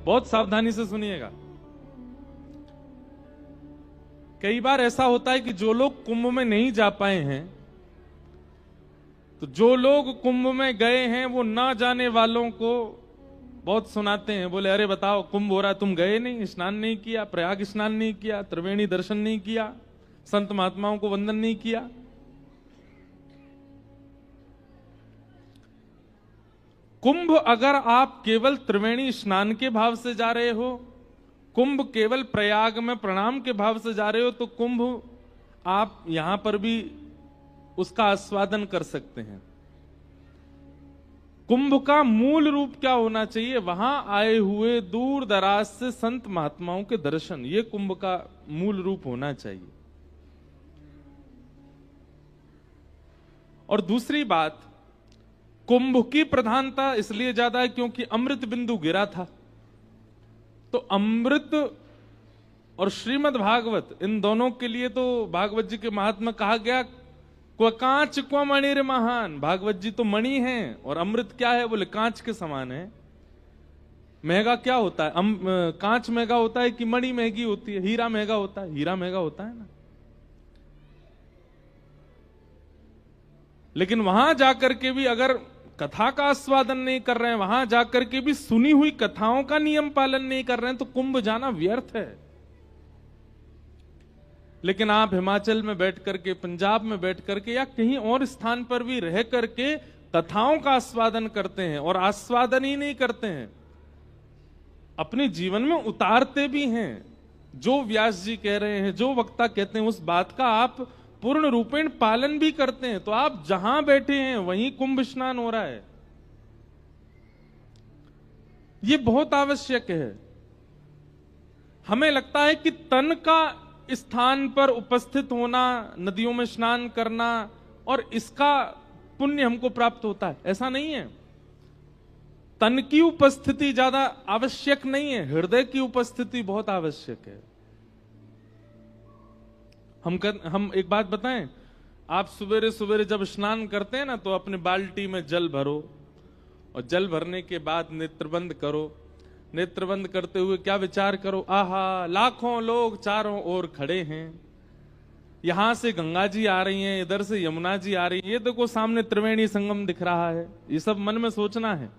बहुत सावधानी से सुनिएगा। कई बार ऐसा होता है कि जो लोग कुंभ में नहीं जा पाए हैं, तो जो लोग कुंभ में गए हैं वो ना जाने वालों को बहुत सुनाते हैं। बोले अरे बताओ कुंभ हो रहा, तुम गए नहीं, स्नान नहीं किया, प्रयाग स्नान नहीं किया, त्रिवेणी दर्शन नहीं किया, संत महात्माओं को वंदन नहीं किया। कुंभ अगर आप केवल त्रिवेणी स्नान के भाव से जा रहे हो, कुंभ केवल प्रयाग में प्रणाम के भाव से जा रहे हो, तो कुंभ आप यहां पर भी उसका आस्वादन कर सकते हैं। कुंभ का मूल रूप क्या होना चाहिए? वहां आए हुए दूर दराज से संत महात्माओं के दर्शन, ये कुंभ का मूल रूप होना चाहिए। और दूसरी बात, कुंभ की प्रधानता इसलिए ज्यादा है क्योंकि अमृत बिंदु गिरा था। तो अमृत और श्रीमद् भागवत, इन दोनों के लिए तो भागवत जी के महात्मा कहा गया, क्व कांच क्व मणिर महान। भागवत जी तो मणि हैं और अमृत क्या है? बोले कांच के समान है। महंगा क्या होता है? कांच महंगा होता है कि मणि महंगी होती है? हीरा महंगा होता है? हीरा महंगा होता है ना। लेकिन वहां जाकर के भी अगर कथा का आस्वादन नहीं कर रहे हैं, वहां जाकर के भी सुनी हुई कथाओं का नियम पालन नहीं कर रहे हैं, तो कुंभ जाना व्यर्थ है। लेकिन आप हिमाचल में बैठ करके, पंजाब में बैठ करके या कहीं और स्थान पर भी रह करके कथाओं का आस्वादन करते हैं, और आस्वादन ही नहीं करते हैं, अपने जीवन में उतारते भी हैं। जो व्यास जी कह रहे हैं, जो वक्ता कहते हैं, उस बात का आप पूर्ण रूपेण पालन भी करते हैं, तो आप जहां बैठे हैं वहीं कुंभ स्नान हो रहा है। ये बहुत आवश्यक है। हमें लगता है कि तन का स्थान पर उपस्थित होना, नदियों में स्नान करना, और इसका पुण्य हमको प्राप्त होता है, ऐसा नहीं है। तन की उपस्थिति ज्यादा आवश्यक नहीं है, हृदय की उपस्थिति बहुत आवश्यक है। हम एक बात बताएं, आप सवेरे सवेरे जब स्नान करते हैं ना, तो अपने बाल्टी में जल भरो, और जल भरने के बाद नेत्रबंद करो। नेत्रबंद करते हुए क्या विचार करो? आहा, लाखों लोग चारों ओर खड़े हैं, यहां से गंगा जी आ रही हैं, इधर से यमुना जी आ रही है, ये देखो सामने त्रिवेणी संगम दिख रहा है। ये सब मन में सोचना है।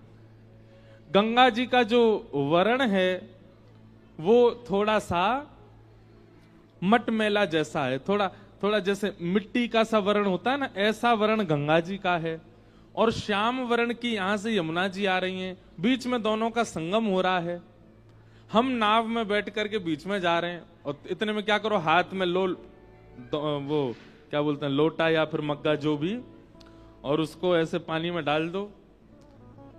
गंगा जी का जो वर्ण है वो थोड़ा सा मटमैला जैसा है, थोड़ा थोड़ा जैसे मिट्टी का सा वर्ण होता है ना, ऐसा वर्ण गंगा जी का है। और श्याम वर्ण की यहां से यमुना जी आ रही हैं, बीच में दोनों का संगम हो रहा है। हम नाव में बैठ करके बीच में जा रहे हैं, और इतने में क्या करो, हाथ में वो क्या बोलते हैं, लोटा या फिर मग्गा जो भी, और उसको ऐसे पानी में डाल दो।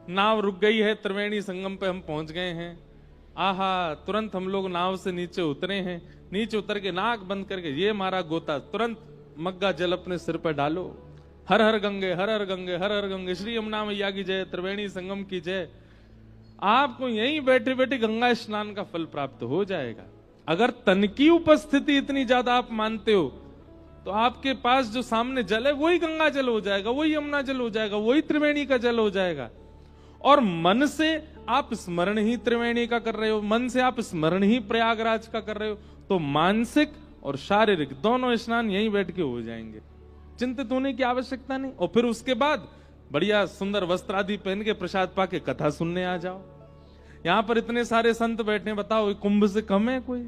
नाव रुक गई है, त्रिवेणी संगम पे हम पहुंच गए हैं। आहा, तुरंत हम लोग नाव से नीचे उतरे हैं। नीचे उतर के नाक बंद करके ये मारा गोता, तुरंत मग्गा जल अपने सिर पर डालो। हर हर गंगे, हर हर गंगे, हर हर गंगे, श्री यमुना मैया की जय, त्रिवेणी संगम की जय। आपको यहीं बैठे बैठे गंगा स्नान का फल प्राप्त हो जाएगा। अगर तन की उपस्थिति इतनी ज्यादा आप मानते हो, तो आपके पास जो सामने जल है वही गंगा जल हो जाएगा, वही यमुना जल हो जाएगा, वही त्रिवेणी का जल हो जाएगा। और मन से आप स्मरण ही त्रिवेणी का कर रहे हो, मन से आप स्मरण ही प्रयागराज का कर रहे हो, तो मानसिक और शारीरिक दोनों स्नान यहीं बैठ के हो जाएंगे। चिंतित होने की आवश्यकता नहीं। और फिर उसके बाद बढ़िया सुंदर वस्त्र आदि पहन के प्रसाद पाके कथा सुनने आ जाओ। यहां पर इतने सारे संत बैठे हैं, बताओ कुंभ से कम है कोई?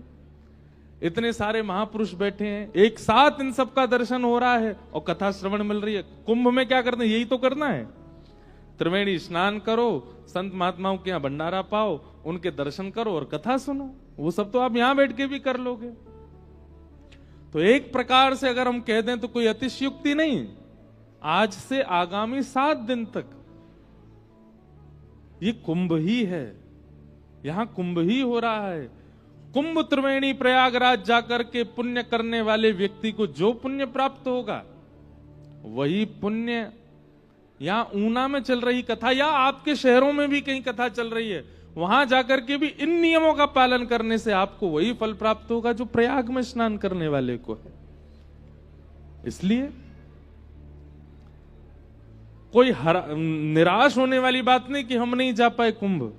इतने सारे महापुरुष बैठे हैं, एक साथ इन सबका दर्शन हो रहा है और कथा श्रवण मिल रही है। कुंभ में क्या करना है? यही तो करना है। त्रिवेणी स्नान करो, संत महात्माओं के यहाँ भंडारा पाओ, उनके दर्शन करो और कथा सुनो। वो सब तो आप यहां बैठ के भी कर लोगे। तो एक प्रकार से अगर हम कह दें तो कोई अतिशयोक्ति नहीं। आज से आगामी 7 दिन तक ये कुंभ ही है, यहां कुंभ ही हो रहा है। कुंभ त्रिवेणी प्रयागराज जाकर के पुण्य करने वाले व्यक्ति को जो पुण्य प्राप्त होगा, वही पुण्य यहां ऊना में चल रही कथा या आपके शहरों में भी कहीं कथा चल रही है, वहां जाकर के भी इन नियमों का पालन करने से आपको वही फल प्राप्त होगा जो प्रयाग में स्नान करने वाले को है। इसलिए कोई निराश होने वाली बात नहीं कि हम नहीं जा पाए कुंभ।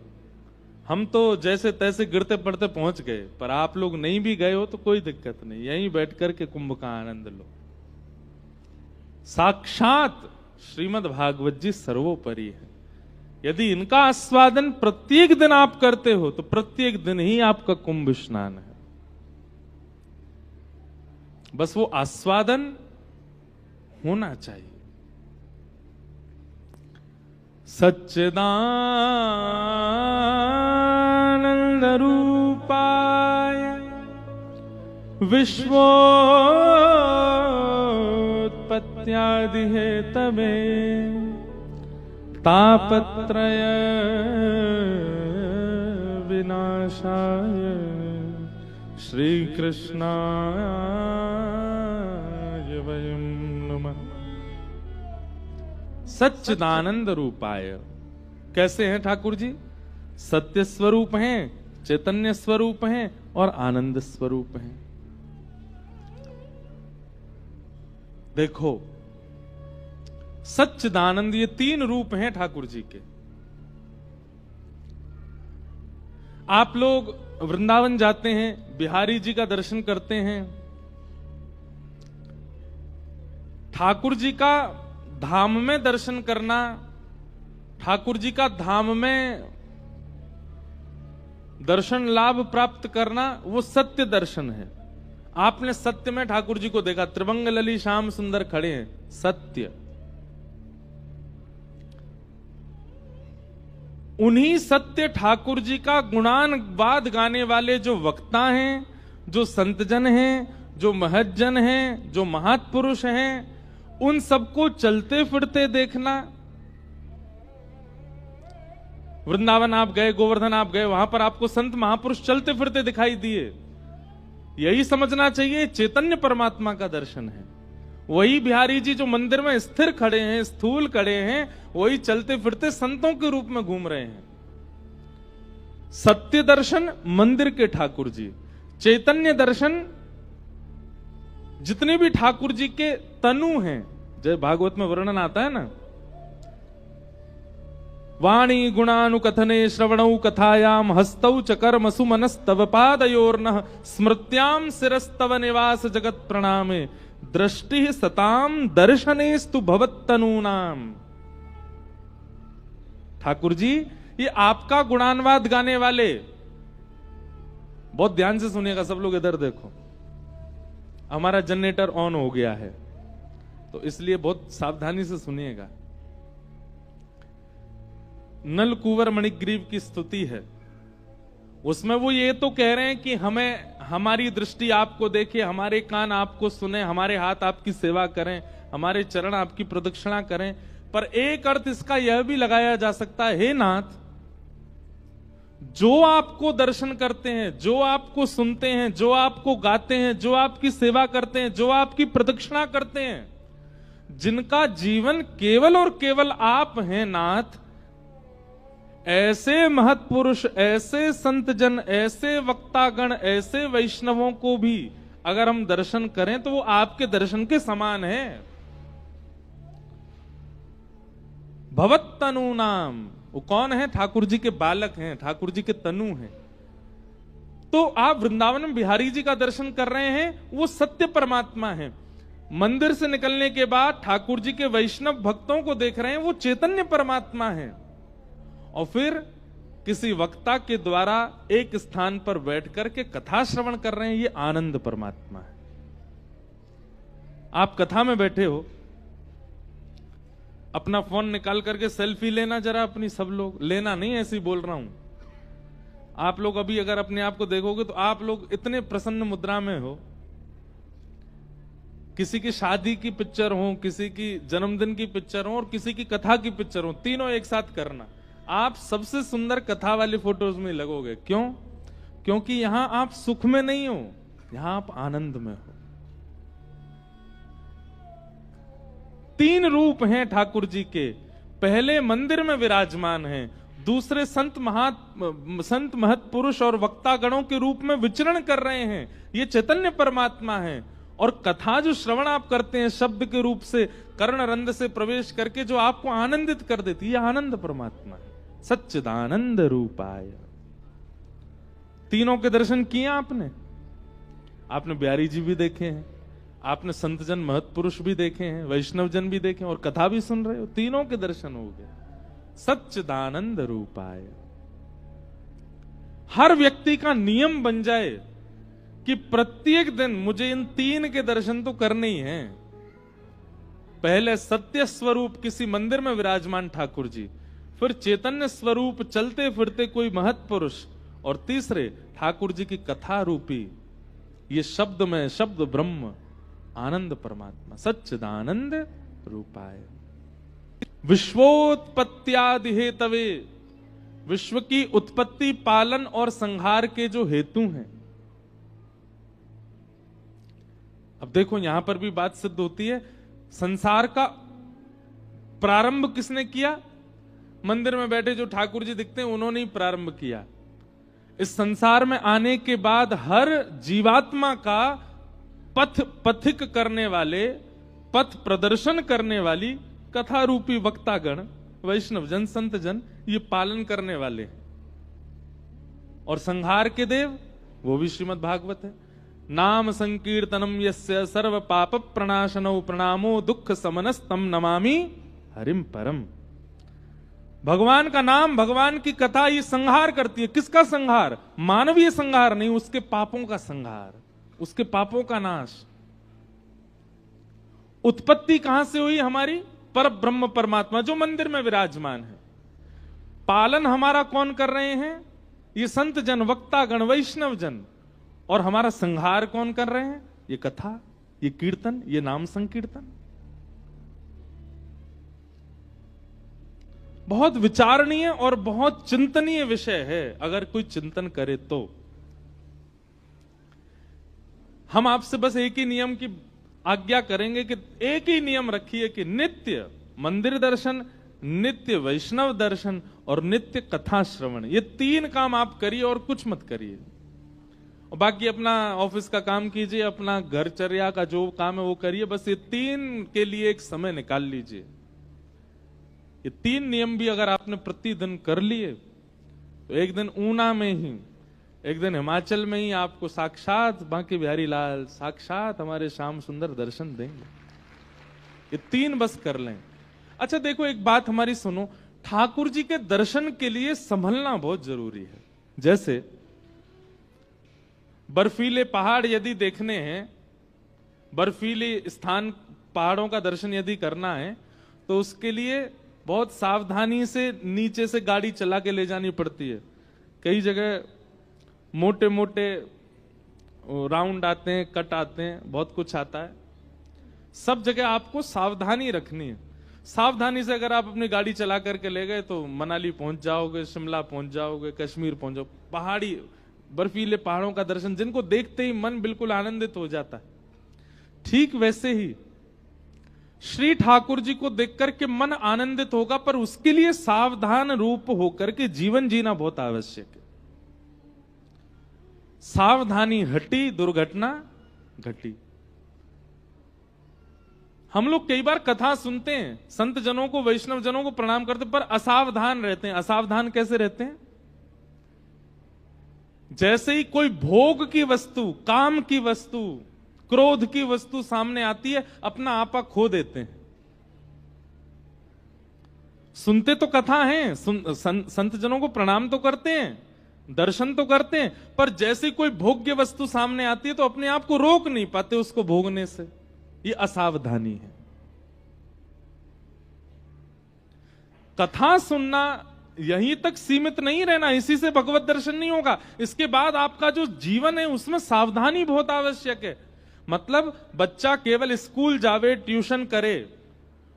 हम तो जैसे तैसे गिरते पड़ते पहुंच गए, पर आप लोग नहीं भी गए हो तो कोई दिक्कत नहीं, यहीं बैठ करके कुंभ का आनंद लो। साक्षात श्रीमद् भागवत जी सर्वोपरि है। यदि इनका आस्वादन प्रत्येक दिन आप करते हो तो प्रत्येक दिन ही आपका कुंभ स्नान है। बस वो आस्वादन होना चाहिए। सच्चिदानंद रूपाय विश्वोत्पत्त्यादि हेतवे तापत्रय विनाशाय श्री कृष्णाय वयं नमः। सच्चिदानंद रूपाय कैसे हैं ठाकुर जी? सत्य स्वरूप हैं, चैतन्य स्वरूप हैं और आनंद स्वरूप हैं। देखो, सच्चिदानंद, ये तीन रूप हैं ठाकुर जी के। आप लोग वृंदावन जाते हैं, बिहारी जी का दर्शन करते हैं। ठाकुर जी का धाम में दर्शन करना, ठाकुर जी का धाम में दर्शन लाभ प्राप्त करना, वो सत्य दर्शन है। आपने सत्य में ठाकुर जी को देखा, त्रिभंग लली श्याम सुंदर खड़े हैं, सत्य। उन्हीं सत्य ठाकुर जी का गुणानुवाद गाने वाले जो वक्ता हैं, जो संतजन हैं, जो महज्जन हैं, जो महात्पुरुष हैं, उन सबको चलते फिरते देखना। वृंदावन आप गए, गोवर्धन आप गए, वहां पर आपको संत महापुरुष चलते फिरते दिखाई दिए। यही समझना चाहिए चैतन्य परमात्मा का दर्शन है। वही बिहारी जी जो मंदिर में स्थिर खड़े हैं, स्थूल खड़े हैं, वही चलते फिरते संतों के रूप में घूम रहे हैं। सत्य दर्शन मंदिर के ठाकुर जी, चैतन्य दर्शन जितने भी ठाकुर जी के तनु हैं, जय भागवत में वर्णन आता है ना, वाणी गुणानुकथने श्रवणौ कथायाम हस्तौ च कर्मसु मनस्तव पादयोर्नः स्मृत्याम शिरस्तव निवास जगत प्रणामे दृष्टि सताम दर्शनेस्तु भवत्तनूनाम। ठाकुर जी, ये आपका गुणानुवाद गाने वाले, बहुत ध्यान से सुनिएगा सब लोग, इधर देखो। हमारा जनरेटर ऑन हो गया है तो इसलिए बहुत सावधानी से सुनिएगा। नल कुंवर मणिग्रीव की स्तुति है, उसमें वो ये तो कह रहे हैं कि हमें, हमारी दृष्टि आपको देखे, हमारे कान आपको सुने, हमारे हाथ आपकी सेवा करें, हमारे चरण आपकी प्रदक्षिणा करें। पर एक अर्थ इसका यह भी लगाया जा सकता है, हे नाथ, जो आपको दर्शन करते हैं, जो आपको सुनते हैं, जो आपको गाते हैं, जो आपकी सेवा करते हैं, जो आपकी प्रदक्षिणा करते हैं, जिनका जीवन केवल और केवल आप हैं नाथ, ऐसे महत्पुरुष, ऐसे संतजन, ऐसे वक्तागण, ऐसे वैष्णवों को भी अगर हम दर्शन करें तो वो आपके दर्शन के समान है। भवत्तनु नाम, वो कौन है? ठाकुर जी के बालक हैं, ठाकुर जी के तनु हैं। तो आप वृंदावन में बिहारी जी का दर्शन कर रहे हैं, वो सत्य परमात्मा है। मंदिर से निकलने के बाद ठाकुर जी के वैष्णव भक्तों को देख रहे हैं, वो चैतन्य परमात्मा है। और फिर किसी वक्ता के द्वारा एक स्थान पर बैठ करके कथा श्रवण कर रहे हैं, ये आनंद परमात्मा है। आप कथा में बैठे हो, अपना फोन निकाल करके सेल्फी लेना जरा अपनी, सब लोग लेना नहीं, ऐसे ही बोल रहा हूं। आप लोग अभी अगर अपने आप को देखोगे तो आप लोग इतने प्रसन्न मुद्रा में हो, किसी की शादी की पिक्चर हो, किसी की जन्मदिन की पिक्चर हो और किसी की कथा की पिक्चर हो, तीनों एक साथ करना, आप सबसे सुंदर कथा वाली फोटोज में लगोगे। क्यों? क्योंकि यहां आप सुख में नहीं हो, यहां आप आनंद में हो। तीन रूप हैं ठाकुर जी के, पहले मंदिर में विराजमान हैं, दूसरे संत महत्पुरुष और वक्ता गणों के रूप में विचरण कर रहे हैं, ये चैतन्य परमात्मा है। और कथा जो श्रवण आप करते हैं शब्द के रूप से, कर्ण रंध से प्रवेश करके जो आपको आनंदित कर देती है, आनंद परमात्मा है। सच्चिदानंद रूपाय। तीनों के दर्शन किए आपने? आपने बिहारी जी भी देखे हैं, आपने संत जन महत्पुरुष भी देखे हैं, वैष्णव जन भी देखे हैं, और कथा भी सुन रहे हो। तीनों के दर्शन हो गए। सच्चिदानंद रूपाय। हर व्यक्ति का नियम बन जाए कि प्रत्येक दिन मुझे इन तीन के दर्शन तो करने ही हैं। पहले सत्य स्वरूप किसी मंदिर में विराजमान ठाकुर जी, फिर चैतन्य स्वरूप चलते फिरते कोई महत्पुरुष, और तीसरे ठाकुर जी की कथा रूपी ये शब्द में शब्द ब्रह्म आनंद परमात्मा सच्चिदानंद रूपाय। विश्वोत्पत्त्यादि हेतवे, विश्व की उत्पत्ति, पालन और संहार के जो हेतु हैं। अब देखो यहां पर भी बात सिद्ध होती है, संसार का प्रारंभ किसने किया? मंदिर में बैठे जो ठाकुर जी दिखते हैं उन्होंने ही प्रारंभ किया। इस संसार में आने के बाद हर जीवात्मा का पथिक करने वाले, पथ प्रदर्शन करने वाली कथा रूपी वक्तागण, वैष्णव जन, संत जन, ये पालन करने वाले हैं। और संहार के देव वो भी श्रीमद् भागवत है। नाम संकीर्तनम यस्य सर्व पाप प्रणाशनो प्रणामो दुख समनस्तम नमामि हरिम परम। भगवान का नाम, भगवान की कथा ये संहार करती है। किसका संहार? मानवीय संहार नहीं, उसके पापों का संहार, उसके पापों का नाश। उत्पत्ति कहां से हुई हमारी? पर ब्रह्म परमात्मा जो मंदिर में विराजमान है। पालन हमारा कौन कर रहे हैं? ये संत जन, वक्तागण, वैष्णव जन। और हमारा संहार कौन कर रहे हैं? ये कथा, ये कीर्तन, ये नाम संकीर्तन। बहुत विचारणीय और बहुत चिंतनीय विषय है अगर कोई चिंतन करे तो। हम आपसे बस एक ही नियम की आज्ञा करेंगे कि एक ही नियम रखिए कि नित्य मंदिर दर्शन, नित्य वैष्णव दर्शन और नित्य कथा श्रवण, ये तीन काम आप करिए और कुछ मत करिए। और बाकी अपना ऑफिस का काम कीजिए, अपना घरचर्या का जो काम है वो करिए, बस ये तीन के लिए एक समय निकाल लीजिए। ये तीन नियम भी अगर आपने प्रतिदिन कर लिए तो एक दिन ऊना में ही, एक दिन हिमाचल में ही आपको साक्षात बांके बिहारी लाल, साक्षात हमारे श्याम सुंदर दर्शन देंगे। ये तीन बस कर लें। अच्छा देखो एक बात हमारी सुनो, ठाकुर जी के दर्शन के लिए संभलना बहुत जरूरी है। जैसे बर्फीले पहाड़ यदि देखने हैं, बर्फीले स्थान, पहाड़ों का दर्शन यदि करना है तो उसके लिए बहुत सावधानी से नीचे से गाड़ी चला के ले जानी पड़ती है। कई जगह मोटे मोटे राउंड आते हैं, कट आते हैं, बहुत कुछ आता है। सब जगह आपको सावधानी रखनी है। सावधानी से अगर आप अपनी गाड़ी चला करके ले गए तो मनाली पहुंच जाओगे, शिमला पहुंच जाओगे, कश्मीर पहुंच जाओगे। पहाड़ी बर्फीले पहाड़ों का दर्शन जिनको देखते ही मन बिल्कुल आनंदित हो जाता है, ठीक वैसे ही श्री ठाकुर जी को देखकर के मन आनंदित होगा, पर उसके लिए सावधान रूप होकर के जीवन जीना बहुत आवश्यक है। सावधानी हटी, दुर्घटना घटी। हम लोग कई बार कथा सुनते हैं, संत जनों को, वैष्णव जनों को प्रणाम करते, पर असावधान रहते हैं। असावधान कैसे रहते हैं? जैसे ही कोई भोग की वस्तु, काम की वस्तु, क्रोध की वस्तु सामने आती है, अपना आपा खो देते हैं। सुनते तो कथा हैं, संत जनों को प्रणाम तो करते हैं, दर्शन तो करते हैं, पर जैसे कोई भोग्य वस्तु सामने आती है तो अपने आप को रोक नहीं पाते उसको भोगने से। ये असावधानी है। कथा सुनना यहीं तक सीमित नहीं रहना, इसी से भगवत दर्शन नहीं होगा। इसके बाद आपका जो जीवन है उसमें सावधानी बहुत आवश्यक है। मतलब बच्चा केवल स्कूल जावे, ट्यूशन करे,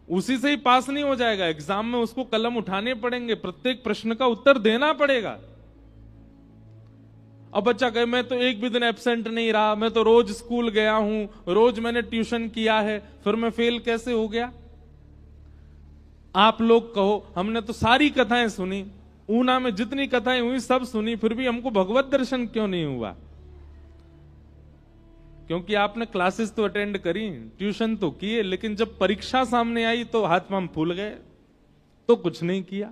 उसी से ही पास नहीं हो जाएगा। एग्जाम में उसको कलम उठाने पड़ेंगे, प्रत्येक प्रश्न का उत्तर देना पड़ेगा। अब बच्चा कहे मैं तो एक भी दिन एब्सेंट नहीं रहा, मैं तो रोज स्कूल गया हूं, रोज मैंने ट्यूशन किया है, फिर मैं फेल कैसे हो गया? आप लोग कहो हमने तो सारी कथाएं सुनी, ऊना में जितनी कथाएं हुई सब सुनी, फिर भी हमको भगवत दर्शन क्यों नहीं हुआ? क्योंकि आपने क्लासेस तो अटेंड करी, ट्यूशन तो किए, लेकिन जब परीक्षा सामने आई तो हाथ पांव फूल गए, तो कुछ नहीं किया।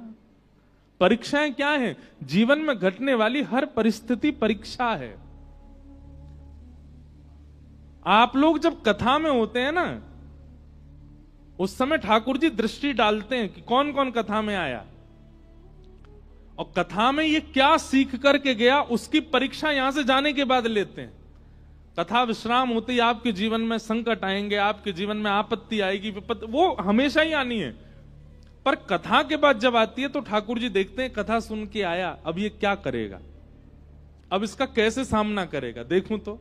परीक्षाएं क्या है? जीवन में घटने वाली हर परिस्थिति परीक्षा है। आप लोग जब कथा में होते हैं ना, उस समय ठाकुर जी दृष्टि डालते हैं कि कौन कौन कथा में आया और कथा में ये क्या सीख करके गया, उसकी परीक्षा यहां से जाने के बाद लेते हैं। कथा विश्राम होती, आपके जीवन में संकट आएंगे, आपके जीवन में आपत्ति आएगी, वो हमेशा ही आनी है, पर कथा के बाद जब आती है तो ठाकुर जी देखते हैं कथा सुन के आया, अब ये क्या करेगा, अब इसका कैसे सामना करेगा, देखूं तो।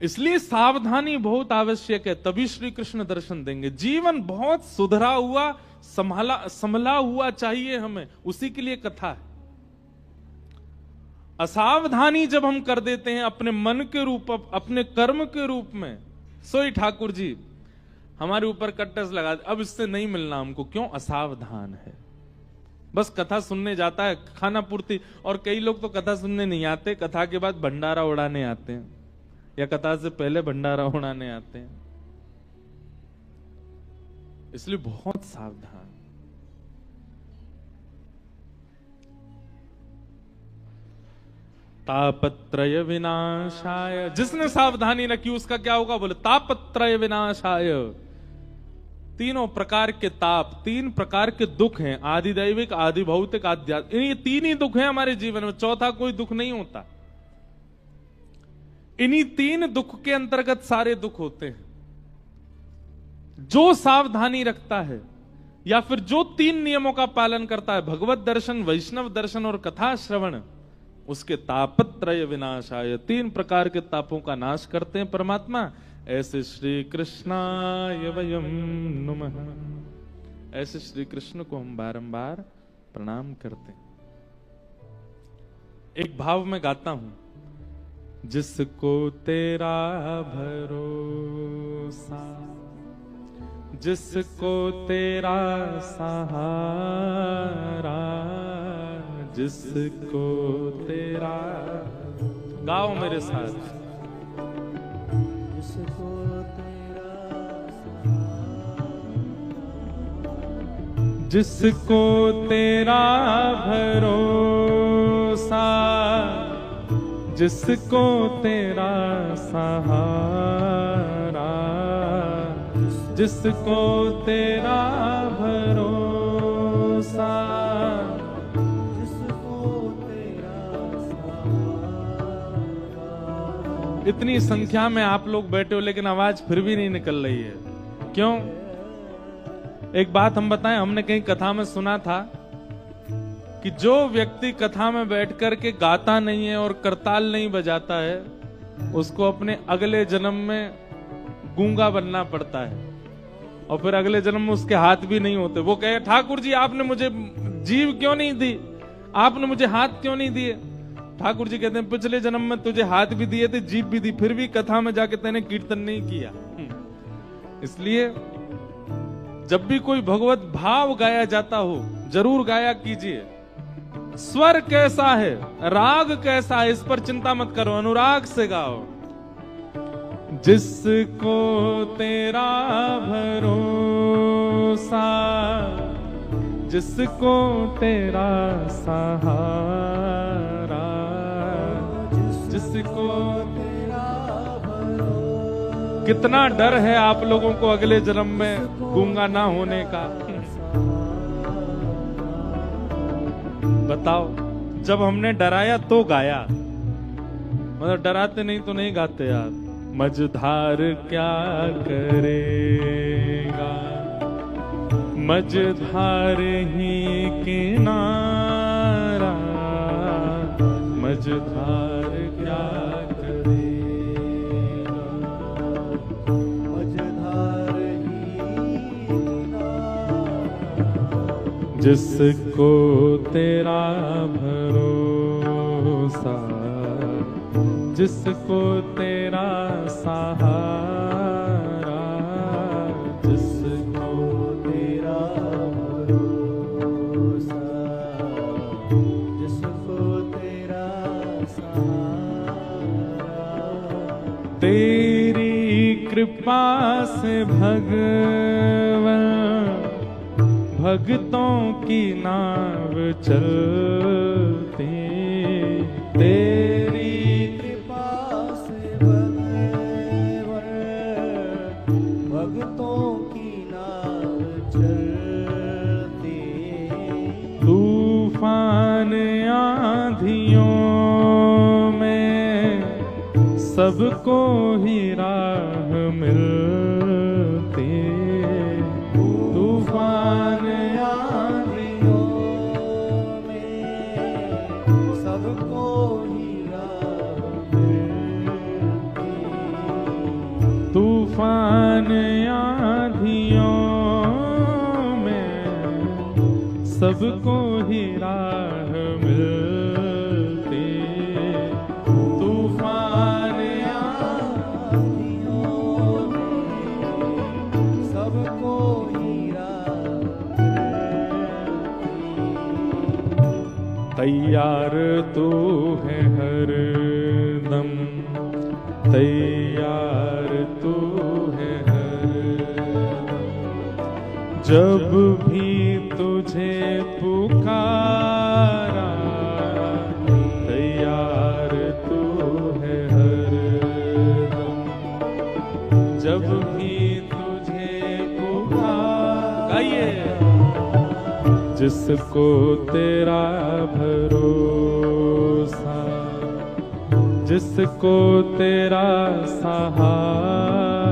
इसलिए सावधानी बहुत आवश्यक है, तभी श्री कृष्ण दर्शन देंगे। जीवन बहुत सुधरा हुआ, संभला हुआ चाहिए हमें, उसी के लिए कथा है। असावधानी जब हम कर देते हैं अपने मन के रूप, अपने कर्म के रूप में, सोई ठाकुर जी हमारे ऊपर कट्टस लगा, अब इससे नहीं मिलना हमको, क्यों? असावधान है। बस कथा सुनने जाता है, खाना पूर्ति। और कई लोग तो कथा सुनने नहीं आते, कथा के बाद भंडारा उड़ाने आते हैं, या कथा से पहले भंडारा उड़ाने आते हैं। इसलिए बहुत सावधान। तापत्रय विनाशाय, जिसने सावधानी रखी उसका क्या होगा? बोले तापत्रय विनाशाय। तीनों प्रकार के ताप, तीन प्रकार के दुख हैं, आदि दैविक, आदि भौतिक, आध्यात्मिक। ये तीन ही दुख हैं हमारे जीवन में, चौथा कोई दुख नहीं होता। इन्हीं तीन दुख के अंतर्गत सारे दुख होते हैं। जो सावधानी रखता है या फिर जो तीन नियमों का पालन करता है, भगवत दर्शन, वैष्णव दर्शन और कथा श्रवण, उसके तापत्रय विनाशाय, तीन प्रकार के तापों का नाश करते हैं परमात्मा। ऐसे श्री कृष्णाय वयम नमः, ऐसे श्री कृष्ण को हम बारंबार प्रणाम करते हैं। एक भाव में गाता हूं, जिसको तेरा भरोसा, जिसको तेरा सहारा, जिसको तेरा, गाओ मेरे साथ, जिसको तेरा सहारा, जिसको तेरा भरोसा, जिसको तेरा सहारा, जिसको तेरा भरोसा, इतनी संख्या में आप लोग बैठे हो लेकिन आवाज फिर भी नहीं निकल रही है, क्यों? एक बात हम बताएं, हमने कहीं कथा में सुना था कि जो व्यक्ति कथा में बैठ कर के गाता नहीं है और करताल नहीं बजाता है, उसको अपने अगले जन्म में गूंगा बनना पड़ता है, और फिर अगले जन्म में उसके हाथ भी नहीं होते। वो कहे, ठाकुर जी आपने मुझे जीव क्यों नहीं दी, आपने मुझे हाथ क्यों नहीं दिए? ठाकुर जी कहते हैं, पिछले जन्म में तुझे हाथ भी दिए थे, जीभ भी दी, फिर भी कथा में जाके तेने कीर्तन नहीं किया। इसलिए जब भी कोई भगवत भाव गाया जाता हो, जरूर गाया कीजिए। स्वर कैसा है, राग कैसा है, इस पर चिंता मत करो, अनुराग से गाओ। जिसको तेरा भरोसा, जिसको तेरा सहारा, जिसको तेरा भरोसा। कितना डर है आप लोगों को अगले जन्म में गूंगा ना होने का। बताओ, जब हमने डराया तो गाया, मतलब डराते नहीं तो नहीं गाते यार। मझधार क्या करेगा, मझधार ही किनारा, मझधार क्या करेगा, मझधार ही किनारा। जिसको तेरा भरोसा, जिसको तेरा सहारा, जिसको तेरा भरोसा, जिसको तेरा सहारा। तेरी कृपा से भगवन, भक्तों की नाव चलती, तेरी कृपा से भगवान भक्तों की नाव चलती। तूफान आंधियों में सबको ही राह मिलती, तूफान आंधियों में सबको ही राह मिलती। तूफान आंधियों में सबको ही राह मिलती, तूफान आंधियों में सबको ही राह मिलती। तैयार तू है हर दम, तैयार तू है हर दम, जब भी तुझे पुकारा, तैयार तू है हर दम, जब भी तुझे पुकारा। गाइए। जिसको तेरा भरोसा, जिसको तेरा सहारा,